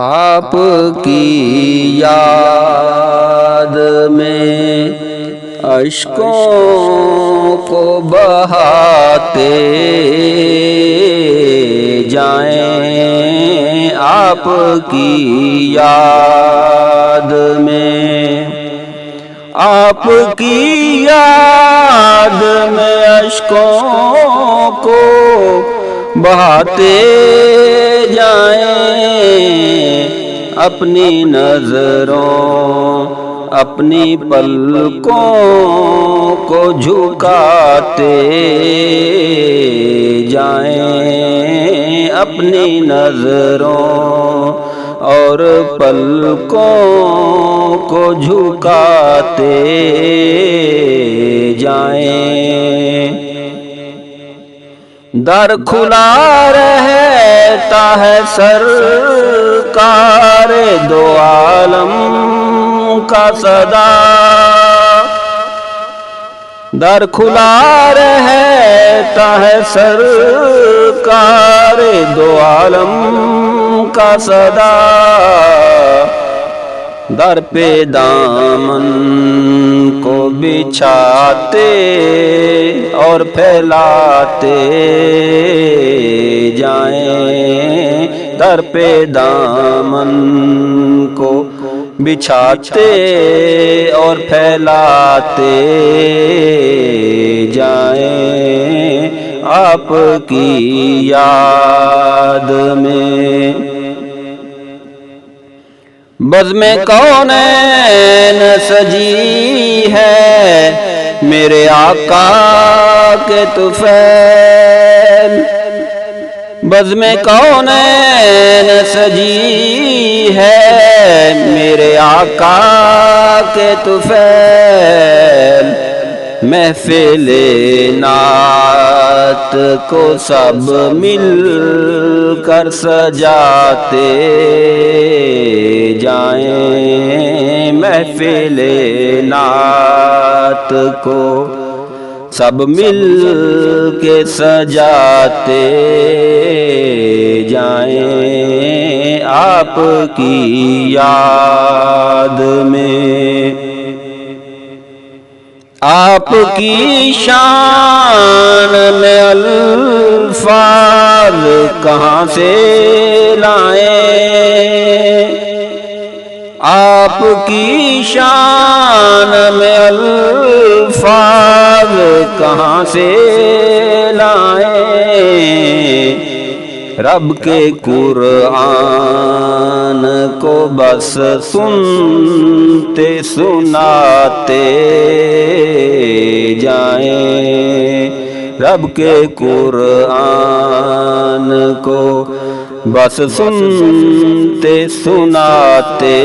آپ کی یاد میں اشکوں کو بہاتے جائیں، آپ کی یاد میں، آپ کی یاد میں اشکوں کو بہاتے جائیں، اپنی نظروں اپنی پلکوں کو جھکاتے جائیں، اپنی نظروں اور پلکوں کو جھکاتے جائیں۔ در کھلا رہتا ہے سرکار دو عالم کا صدا، در کھلا رہتا ہے سرکار دو عالم کا صدا، در پہ دامن کو بچھاتے اور پھیلاتے جائیں، در پہ دامن کو بچھاتے اور پھیلاتے جائیں، آپ کی یاد میں۔ بزم کونین سجی ہے میرے آقا کے طفیل، بزم کونین سجی ہے میرے آقا کے طفیل، محفل نعت کو سب مل کر سجاتے جائیں، محفل نعت کو سب مل کے سجاتے جائیں، آپ کی یاد میں۔ آپ کی شان میں الفاظ کہاں سے لائیں، آپ کی شان میں الفاظ کہاں سے لائیں، رب کے قرآن کو بس سنتے سناتے جائیں، رب کے قرآن کو بس سنتے سناتے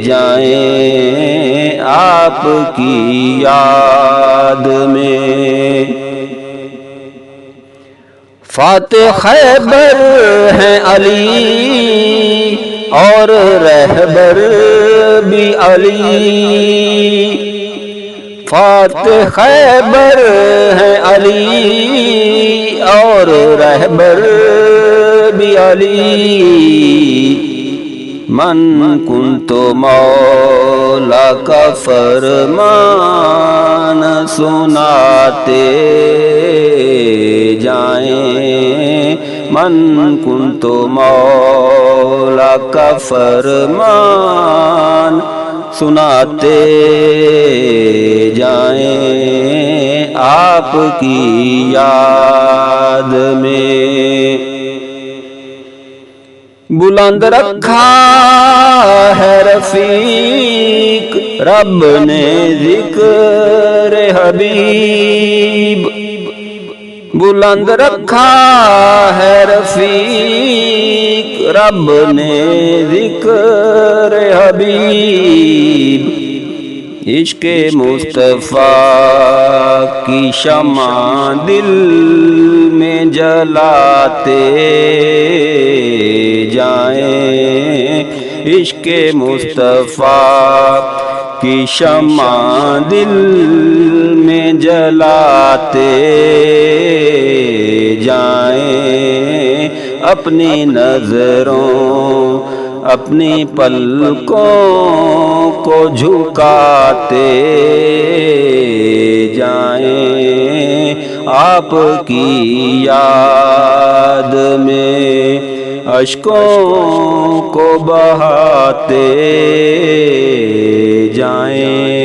جائیں، آپ کی یاد میں۔ فاتح خیبر ہیں علی اور رہبر بھی علی، فاتح خیبر ہیں علی اور رہبر بھی علی، من کنت مولا کا فرمان سناتے جائیں، من کنت مولا کا فرمان سناتے جائیں، آپ کی یاد میں۔ بلند رکھا ہے رفیق رب نے ذکر حبیب، بلند رکھا ہے رفیق رب نے ذکر حبیب، عشق مصطفیٰ کی شمع دل میں جلاتے جائیں، عشق مصطفیٰ کی شمع دل میں جلاتے جائیں، اپنی نظروں اپنی پلکوں کو جھکاتے جائیں، آپ کی یاد میں اشکوں کو بہاتے جائیں۔